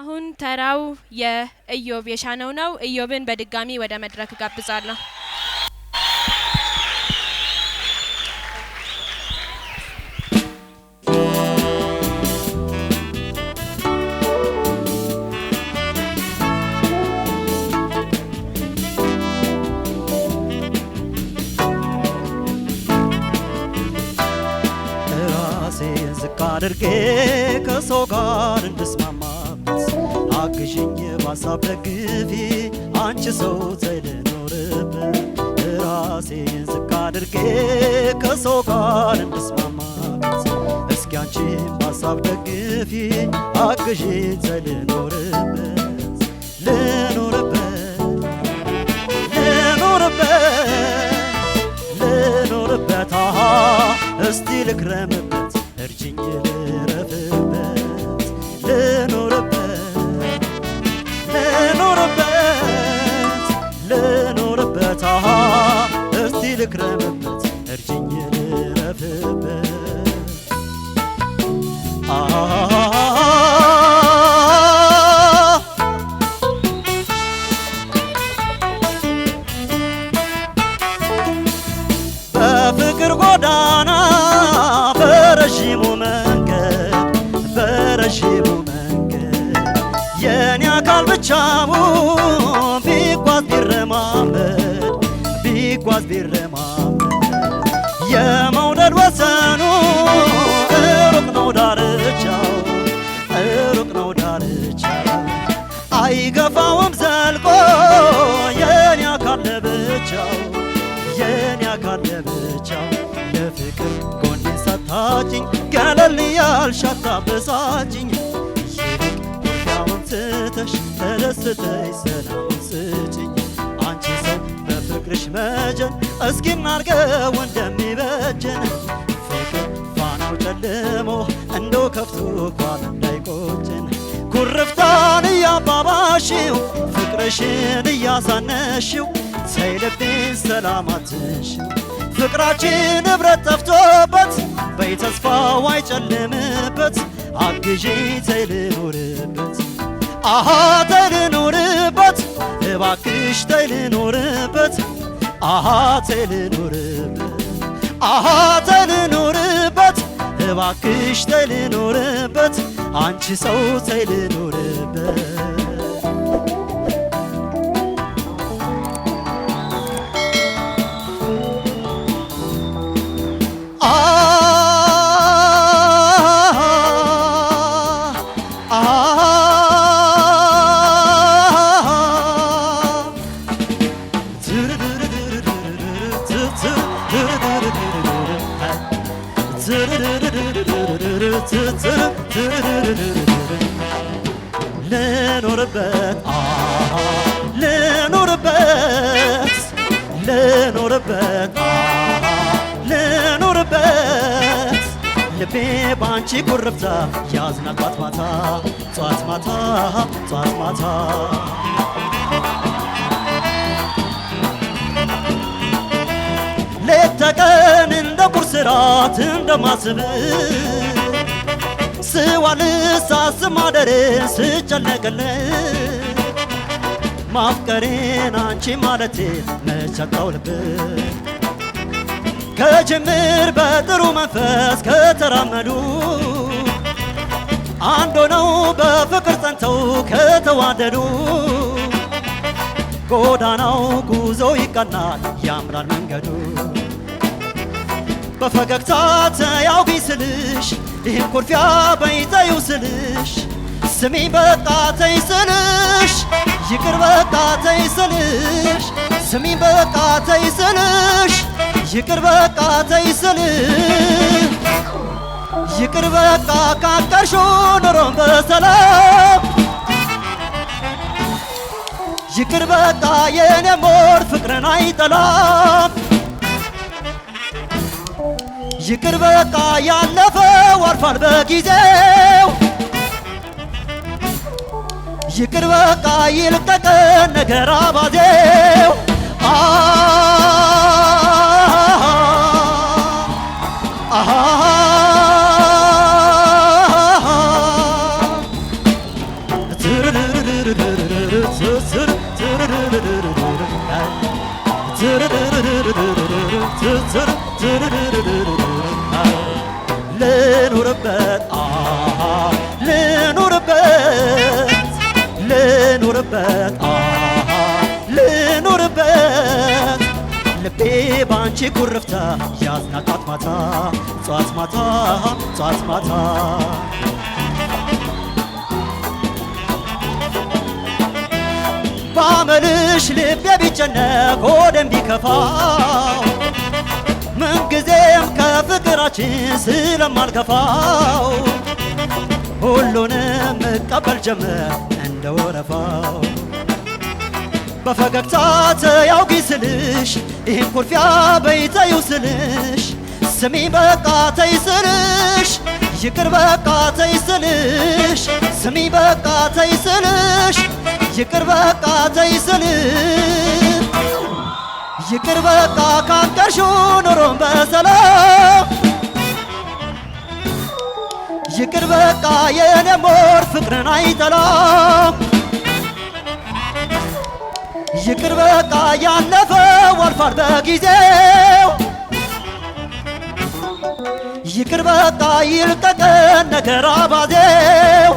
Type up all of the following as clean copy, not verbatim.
አሁን ተራው የኢዮብ የሻነው ነው። ኢዮብን በድጋሚ ወደ መድረክ ጋብዛለሁ። ራሴን ዝቅ አድርጌ ከሰው ጋር እንድስማማበት አግዥኝ በሀሳብ ደግፊ አንቺ ሰው ልኖርበት። ራሴን ዝቅ አድርጌ ከሰው ጋር እንድስማማበት እስኪ አንቺን በሀሳብ ደግፊ አግዥኝ ልኖርበት ልኖርበት እስቲ ልክረምበት እርጅኝ ልረፍበት ልኖርበት እስቲ ልክረምበት እርጅኝ ልረፍበት በፍቅር ጎዳና በረዥሙ መንገድ የኔ አካል ብቻውን ቢጓዝ ቢረማመድ የመውደድ ወሰኑ ሩቅ ነው ዳርቻው አይገፋውም ዘልቆ የኔ አካል ለብቻው ለፍቅር ጎኔን ሰታችኝ ገለል ያልሽ አታበሳጭኝ ይልቅ ጉዳዩን ትተሽ ተደስተሽ ሰላሙን ስጭኝ አንቺ ሰው በፍቅርሽ መጀን እስኪ እናርገው እንደሚበጀን ፍቅር ፋናው ጨልሞ እንደው ከፍቶ እንኳን እንዳይቆጨን ኩርፍታን እያባባሽው ፍቅርሽን እያሳነሽው ተይ ልቤን ሰላም አትንሽው ፍቅራችን ንብረት ጠፍቶበት በይ ተስፋው አይጨልምበት አግዢኝ ተይ ልኖርበት ተይ ልኖርበት እባክሽ ተይ ልኖርበት ተይ ልኖርበት እባክሽ ተይ ልኖርበት አንቺ ሰው ተይ ልኖርበት ልኖርበት ልቤ ባንቺ ኩርፍታ ያዝናል ጧት ማታ ሌት ተቀን እንደ ቁርስ ራት እንደማስብ ስዋል ሳስብ ማደሬን ስጨነቅልህ ማፍቀሬን አንቺ ማለቴ መቻታው ልብ ከጅምር በጥሩ መንፈስ ከተራመዱ አንድ ሆነው በፍቅር ጸንተው ከተዋደዱ ጎዳናው ጉዞ ይቀናል ያምራል መንገዱ በፈገግታ ተያውጊ ስልሽ ይህን ኩርፊያ በይተዩ ስልሽ ስሚኝ በቃ ተይ ስልሽ ይቅር በቃ ተይ ስልሽ ስሚኝ በቃ ተይ ስልሽ ይቅር በቃ ተይ ስልሽ ይቅር በቃ ካቀርሽው ኑሮን በሰላም ይቅር በቃ የኔ ሞር ፍቅርን አይጠላም ይቅር በቃ ያለፈው አልፏል በጊዜው ይቅር በቃ ይልቀቀን ነገር አባዜው ልኑርበት ልኑርበት ልኑርበት ልኑርበት ልቤ ባንቺ ኩርፍታ ያዝናል ጧት ማታ ጧት ማታ ጧት ማታ ባመልሽ ልቤ ቢጨነቅ ሆዴም ቢከፋው ምንጊዜም ከፍቅራችን ስለማልከፋው ሁሉንም እቀበል ጀመር እንደ ወረፋው በፈገግታ ተያውጊ ስልሽ ይህን ኩርፊያ በይተዩ ስልሽ ስሚ በቃ ተይ ስልሽ ይቅር በቃ ተይ ስልሽ ስሚ በቃ ተይ ስልሽ ይቅር በቃ ተይ ስልሽ ይቅር በቃ ካንቀርሽው ኑሮን በሰላም ይቅር በቃ የኔ ሞር ፍቅርን አይጠላም ይቅር በቃ ያለፈው አልፏል በጊዜው ይቅር በቃ ይልቀቀን ነገር አባዜው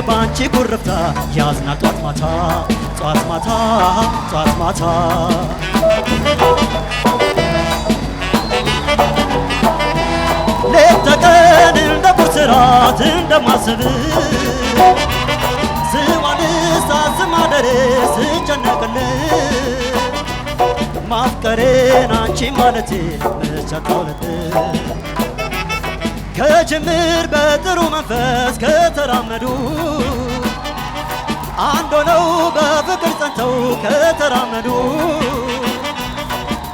ባንቺ ጉርፍታ ያዝናል ጧት ማታ ጧት ማታ ጧት ማታ ሌት ተቀን እንደ ቁርስራት እንደማስብ ስዋልሳ ስማደር ስጨነቅልህ ማፍቀሬን አንቺ ማለቴ መቻታውለት ከጅምር በጥሩ መንፈስ ከተራመዱ አንድ ሆነው በፍቅር ጸንተው ከተራመዱ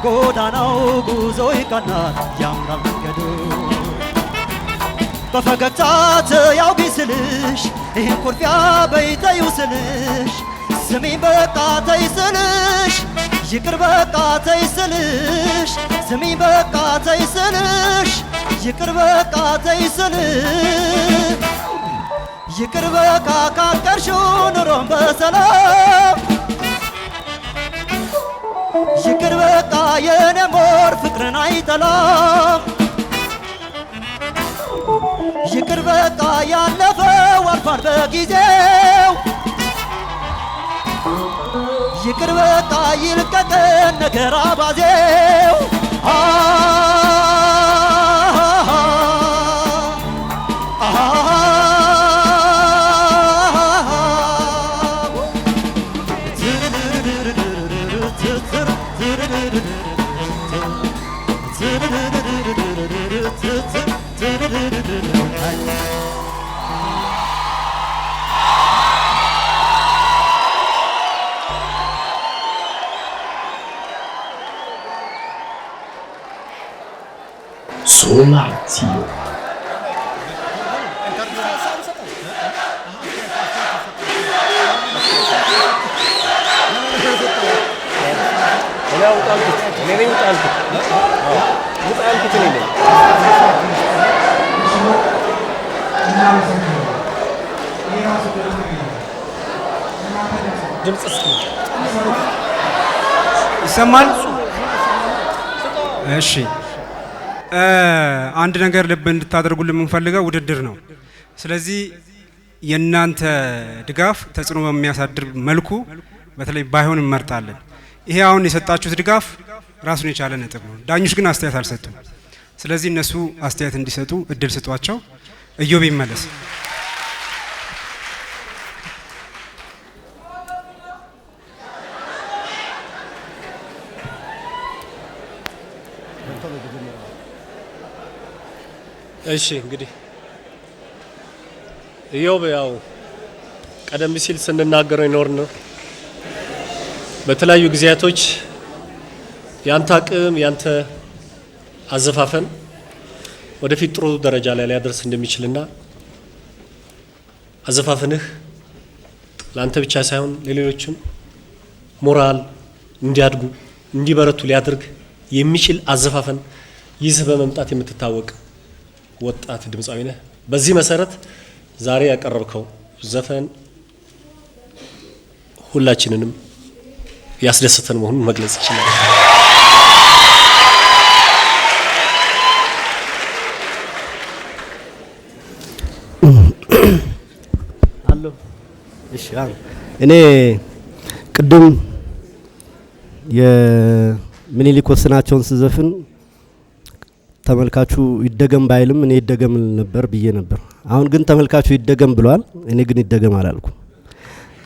ጎዳናው ጉዞ ይቃናል ያምራል መንገዱ በፈገግታ ተያውጊ ስልሽ ይህን ኩርፊያ በይተዩ ስልሽ ስሚ በቃ ተይ ስልሽ ይቅር በቃ ተይ ስልሽ ስሚ በቃ ተይ ስልሽ ይቅር በቃ ተይ ስልሽ ይቅር በቃ ካንቀርሽው ኑሮን በሰላም ይቅር በቃ የኔ ሞር ፍቅርን አይጠላም ይቅር በቃ ያለፈው አልፏል በጊዜው ይቅር በቃ ይልቀቀን ነገር አባዜው Solatio. ድምጽ እስኪ ይሰማል? እሺ አንድ ነገር ልብ እንድታደርጉልን የምንፈልገው ውድድር ነው። ስለዚህ የእናንተ ድጋፍ ተጽዕኖ በሚያሳድር መልኩ በተለይ ባይሆን እንመርጣለን። ይሄ አሁን የሰጣችሁት ድጋፍ ራሱን የቻለ ነጥብ ነው። ዳኞች ግን አስተያየት አልሰጡም። ስለዚህ እነሱ አስተያየት እንዲሰጡ እድል ስጧቸው። ኢዮብ ይመለስ። እሺ እንግዲህ ኢዮብ ያው ቀደም ሲል ስንናገረው ይኖር ነው። በተለያዩ ጊዜያቶች ያንተ አቅም ያንተ አዘፋፈን ወደፊት ጥሩ ደረጃ ላይ ሊያደርስ እንደሚችልና አዘፋፈንህ ላንተ ብቻ ሳይሆን ለሌሎችም ሞራል እንዲያድጉ እንዲበረቱ ሊያደርግ የሚችል አዘፋፈን ይዘህ በመምጣት የምትታወቅ ወጣት ድምጻዊ ነህ። በዚህ መሰረት ዛሬ ያቀረብከው ዘፈን ሁላችንንም ያስደሰተን መሆኑን መግለጽ ይችላል። አሎ እሺ እኔ ቅድም የምኒልክ ወስናቸውን ስዘፍን ተመልካቹ ይደገም ባይልም እኔ ይደገም ነበር ብዬ ነበር። አሁን ግን ተመልካቹ ይደገም ብሏል፣ እኔ ግን ይደገም አላልኩም።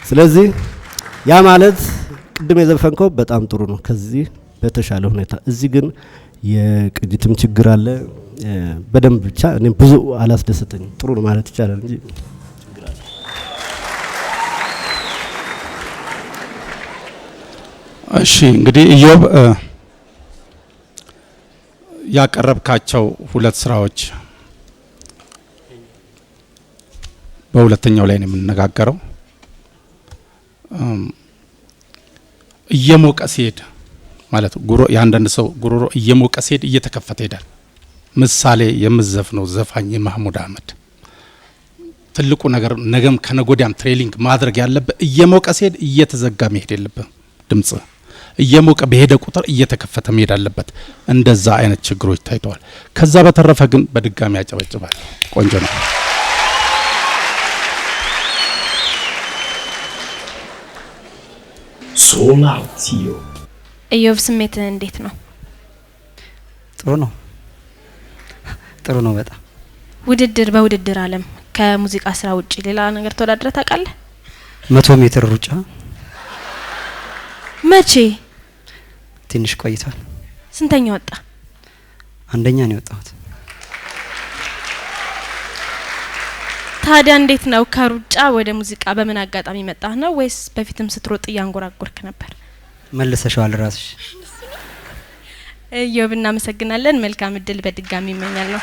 ስለዚህ ያ ማለት ቅድም የዘፈንከው በጣም ጥሩ ነው፣ ከዚህ በተሻለ ሁኔታ። እዚህ ግን የቅጅትም ችግር አለ በደንብ ብቻ እኔ ብዙ አላስደሰተኝም። ጥሩ ነው ማለት ይቻላል እንጂ ችግር አለ። እሺ እንግዲህ ኢዮብ ያቀረብካቸው ሁለት ስራዎች በሁለተኛው ላይ ነው የምንነጋገረው። እየሞቀ ሲሄድ ማለት ያንዳንድ ሰው ጉሮሮ እየሞቀ ሲሄድ እየተከፈተ ይሄዳል። ምሳሌ የምዘፍነው ዘፋኝ የማህሙድ አህመድ ትልቁ ነገር ነገም ከነጎዲያም ትሬሊንግ ማድረግ ያለበት እየሞቀ ሲሄድ እየተዘጋ መሄድ የለበትም። ድምጽ እየሞቀ በሄደ ቁጥር እየተከፈተ መሄድ አለበት። እንደዛ አይነት ችግሮች ታይተዋል። ከዛ በተረፈ ግን በድጋሚ ያጨበጭባል። ቆንጆ ነው። ሶላቲዮ ኢዮብ ስሜት እንዴት ነው? ጥሩ ነው። ጥሩ ነው በጣም። በውድድር ዓለም ከሙዚቃ ስራ ውጪ ሌላ ነገር ተወዳድረህ ታውቃለህ? 100 ሜትር ሩጫ መቼ? ትንሽ ቆይቷል። ስንተኛ ወጣ? አንደኛ ነው የወጣሁት። ታዲያ እንዴት ነው ከሩጫ ወደ ሙዚቃ በምን አጋጣሚ መጣህ ነው ወይስ በፊትም ስትሮጥ ያንጎራጎርክ ነበር? መልሰሻል ራስሽ። ኢዮብ እናመሰግናለን። መልካም እድል በድጋሚ እመኛለሁ።